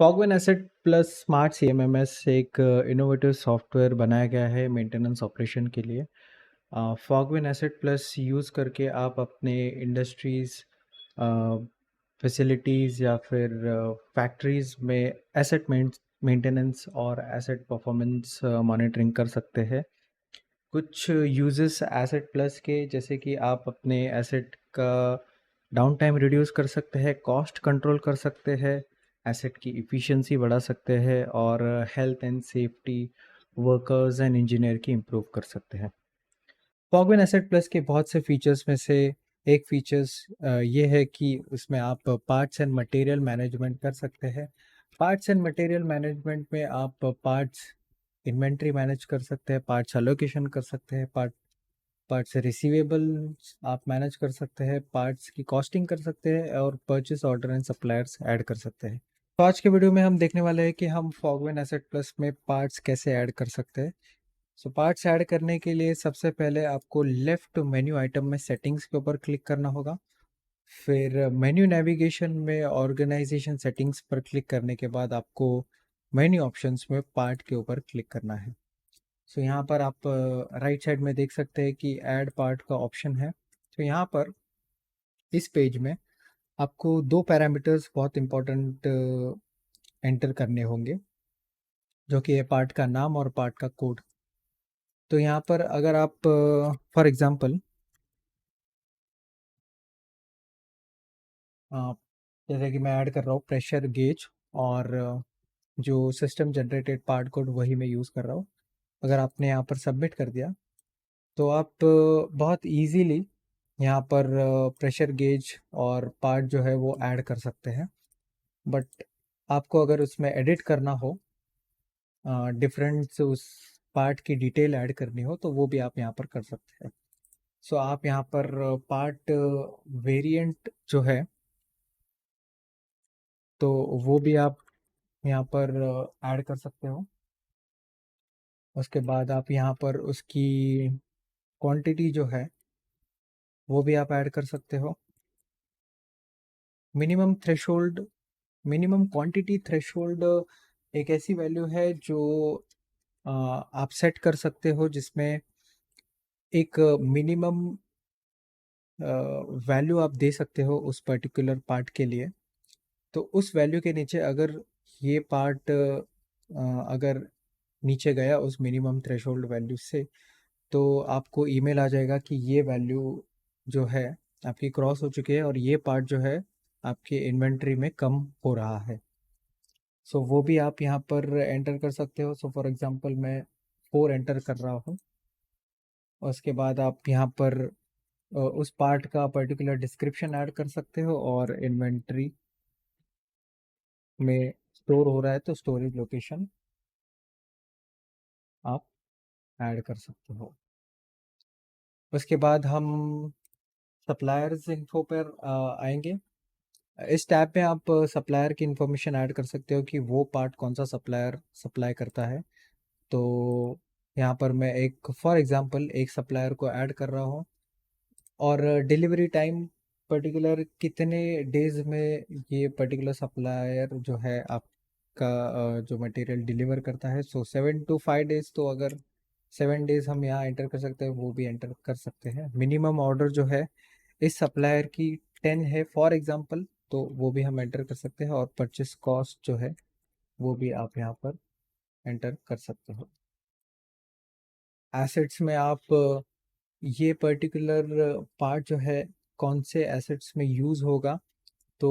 फॉगवन asset plus smart सीएमएमएस एक innovative software बनाया गया है मेंटेनेंस ऑपरेशन के लिए। फॉगवन एसेट प्लस यूज़ करके आप अपने इंडस्ट्रीज़, फैसिलिटीज़ या फिर फैक्ट्रीज़ में एसेट मेंटेनेंस और एसेट परफॉर्मेंस मॉनिटरिंग कर सकते हैं। कुछ यूजेस एसेट प्लस के जैसे कि आप अपने एसेट का डाउन टाइम रिड्यूस कर सकते हैं, कॉस्ट कंट्रोल कर सकते हैं, एसेट की इफ़िशियंसी बढ़ा सकते हैं और health and safety, workers and engineer की इम्प्रूव कर सकते हैं। फॉगविन एसेट प्लस के बहुत से फीचर्स में से एक फीचर्स ये है कि उसमें आप पार्ट्स एंड मटेरियल मैनेजमेंट कर सकते हैं। पार्ट्स एंड मटेरियल मैनेजमेंट में आप पार्ट्स इन्वेंट्री मैनेज कर सकते हैं, पार्ट्स एलोकेशन कर सकते हैं, पार्ट्स रिसीवेबल्स आप मैनेज कर सकते हैं, पार्ट्स की कॉस्टिंग कर सकते हैं और purchase order and suppliers add कर सकते हैं। तो आज के वीडियो में हम देखने वाले हैं कि हम फॉगविन एसेट प्लस में पार्ट्स कैसे ऐड कर सकते हैं। सो पार्ट्स ऐड करने के लिए सबसे पहले आपको लेफ्ट मेन्यू आइटम में सेटिंग्स के ऊपर क्लिक करना होगा। फिर मेन्यू नेविगेशन में ऑर्गेनाइजेशन सेटिंग्स पर क्लिक करने के बाद आपको मेन्यू ऑप्शंस में पार्ट के ऊपर क्लिक करना है। सो यहाँ पर आप राइट साइड में देख सकते हैं कि ऐड पार्ट का ऑप्शन है। तो यहाँ पर इस पेज में आपको दो पैरामीटर्स बहुत इंपॉर्टेंट एंटर करने होंगे, जो कि है पार्ट का नाम और पार्ट का कोड। तो यहाँ पर अगर आप फॉर एग्जांपल जैसे कि मैं ऐड कर रहा हूँ प्रेशर गेज और जो सिस्टम जनरेटेड पार्ट कोड वही मैं यूज़ कर रहा हूँ। अगर आपने यहाँ पर सबमिट कर दिया तो आप बहुत इजीली यहाँ पर प्रेशर गेज और पार्ट जो है वो ऐड कर सकते हैं। बट आपको अगर उसमें एडिट करना हो, डिफरेंट उस पार्ट की डिटेल ऐड करनी हो, तो वो भी आप यहाँ पर कर सकते हैं। सो आप यहाँ पर पार्ट वेरिएंट जो है तो वो भी आप यहाँ पर ऐड कर सकते हो। उसके बाद आप यहाँ पर उसकी क्वांटिटी जो है वो भी आप ऐड कर सकते हो। Minimum threshold, minimum quantity threshold एक ऐसी वैल्यू है जो आप सेट कर सकते हो जिसमें एक मिनिमम वैल्यू आप दे सकते हो उस पर्टिकुलर पार्ट के लिए। तो उस वैल्यू के नीचे अगर ये पार्ट अगर नीचे गया उस मिनिमम थ्रेशोल्ड वैल्यू से, तो आपको ईमेल आ जाएगा कि ये वैल्यू जो है आपकी क्रॉस हो चुकी है और ये पार्ट जो है आपके इन्वेंट्री में कम हो रहा है। सो वो भी आप यहाँ पर एंटर कर सकते हो। सो फॉर एग्जांपल मैं 4 एंटर कर रहा हूँ। उसके बाद आप यहाँ पर उस पार्ट का पर्टिकुलर डिस्क्रिप्शन ऐड कर सकते हो और इन्वेंट्री में स्टोर हो रहा है तो स्टोरेज लोकेशन आप ऐड कर सकते हो। उसके बाद हम सप्लायर्स इन्फो पर आएंगे। इस टैब में आप सप्लायर की इंफॉर्मेशन ऐड कर सकते हो कि वो पार्ट कौन सा सप्लायर सप्लाई करता है। तो यहाँ पर मैं एक फॉर एग्जांपल एक सप्लायर को ऐड कर रहा हूँ और डिलीवरी टाइम पर्टिकुलर कितने डेज में ये पर्टिकुलर सप्लायर जो है आपका जो मटेरियल डिलीवर करता है। सो 7 to 5 डेज, तो अगर 7 डेज हम यहाँ एंटर कर सकते हैं, वो भी एंटर कर सकते हैं। मिनिमम ऑर्डर जो है इस सप्लायर की 10 है फॉर एग्जांपल, तो वो भी हम एंटर कर सकते हैं और परचेस कॉस्ट जो है वो भी आप यहाँ पर एंटर कर सकते हो। एसेट्स में आप ये पर्टिकुलर पार्ट जो है कौन से एसेट्स में यूज़ होगा, तो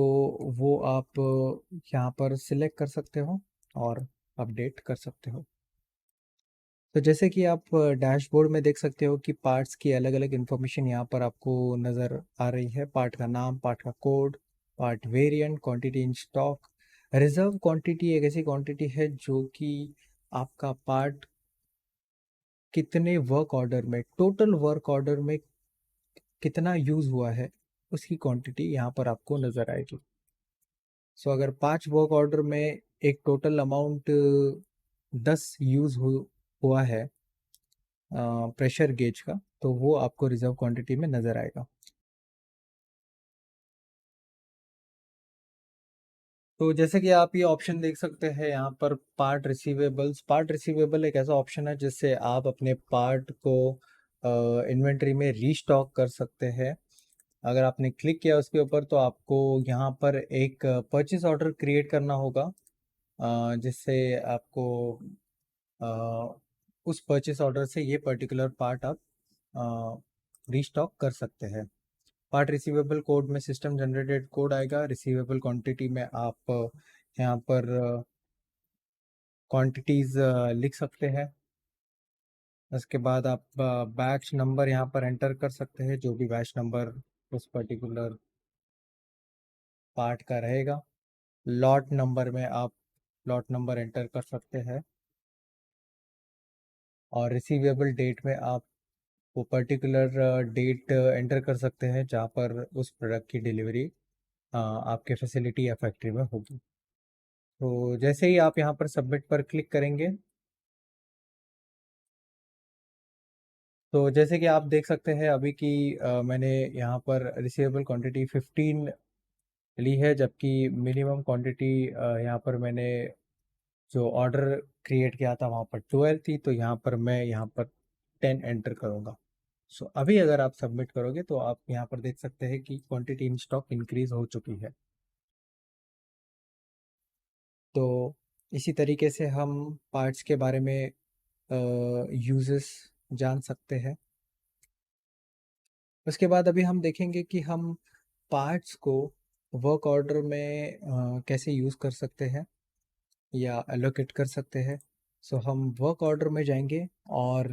वो आप यहाँ पर सिलेक्ट कर सकते हो और अपडेट कर सकते हो। तो जैसे कि आप डैशबोर्ड में देख सकते हो कि पार्ट्स की अलग अलग इंफॉर्मेशन यहाँ पर आपको नज़र आ रही है। पार्ट का नाम, पार्ट का code, part variant, quantity in stock. Reserve quantity एक ऐसी क्वांटिटी है जो कि आपका पार्ट कितने वर्क ऑर्डर में, टोटल वर्क ऑर्डर में कितना यूज़ हुआ है, उसकी क्वांटिटी यहाँ पर आपको नज़र आएगी। सो अगर 5 वर्क ऑर्डर में एक टोटल अमाउंट 10 यूज़ हुआ है प्रेशर गेज का, तो वो आपको रिजर्व क्वांटिटी में नज़र आएगा। तो जैसे कि आप ये ऑप्शन देख सकते हैं यहाँ पर, पार्ट रिसीवेबल्स। पार्ट रिसीवेबल एक ऐसा ऑप्शन है जिससे आप अपने पार्ट को इन्वेंटरी में रीस्टॉक कर सकते हैं। अगर आपने क्लिक किया उसके ऊपर तो आपको यहाँ पर एक परचेस ऑर्डर क्रिएट करना होगा, जिससे आपको अ, उस परचेस ऑर्डर से ये पर्टिकुलर पार्ट आप रीस्टॉक कर सकते हैं। पार्ट रिसीवेबल कोड में सिस्टम जनरेटेड कोड आएगा। रिसीवेबल क्वांटिटी में आप यहाँ पर क्वांटिटीज़ लिख सकते हैं। उसके बाद आप बैच नंबर यहाँ पर एंटर कर सकते हैं, जो भी बैच नंबर उस पर्टिकुलर पार्ट का रहेगा। लॉट नंबर में आप लॉट नंबर एंटर कर सकते हैं, और रिसीवेबल डेट में आप वो पर्टिकुलर डेट एंटर कर सकते हैं जहाँ पर उस प्रोडक्ट की डिलीवरी आपके फैसिलिटी या फैक्ट्री में होगी। तो जैसे ही आप यहाँ पर सबमिट पर क्लिक करेंगे, तो जैसे कि आप देख सकते हैं अभी कि मैंने यहाँ पर रिसीवेबल क्वांटिटी 15 ली है, जबकि मिनिमम क्वांटिटी यहाँ पर मैंने जो ऑर्डर क्रिएट किया था वहाँ पर 12 थी, तो यहाँ पर मैं यहाँ पर 10 एंटर करूँगा। सो अभी अगर आप सबमिट करोगे तो आप यहाँ पर देख सकते हैं कि क्वांटिटी इन स्टॉक इंक्रीज हो चुकी है। तो इसी तरीके से हम पार्ट्स के बारे में यूजेस जान सकते हैं। उसके बाद अभी हम देखेंगे कि हम पार्ट्स को वर्क ऑर्डर में कैसे यूज़ कर सकते हैं या एलोकेट कर सकते हैं। सो हम वर्क ऑर्डर में जाएंगे, और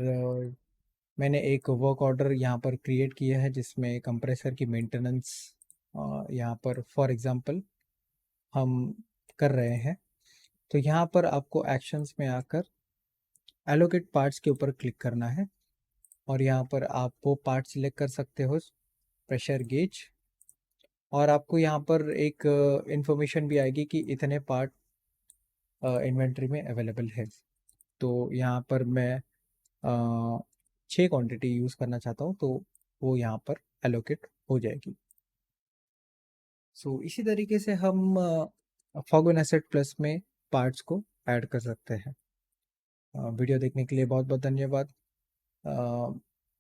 मैंने एक वर्क ऑर्डर यहाँ पर क्रिएट किया है जिसमें कंप्रेसर की मेंटेनेंस यहाँ पर फॉर एग्जांपल हम कर रहे हैं। तो यहाँ पर आपको एक्शंस में आकर एलोकेट पार्ट्स के ऊपर क्लिक करना है, और यहाँ पर आप वो पार्ट सिलेक्ट कर सकते हो, प्रेशर गेज। और आपको यहाँ पर एक इंफॉर्मेशन भी आएगी कि इतने पार्ट इन्वेंट्री में अवेलेबल है। तो यहाँ पर मैं 6 क्वांटिटी यूज़ करना चाहता हूँ, तो वो यहाँ पर एलोकेट हो जाएगी। सो इसी तरीके से हम फॉगन एसेट प्लस में पार्ट्स को ऐड कर सकते हैं। वीडियो देखने के लिए बहुत बहुत धन्यवाद।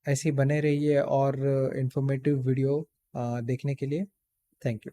ऐसे ही बने रहिए और इन्फॉर्मेटिव वीडियो देखने के लिए थैंक यू।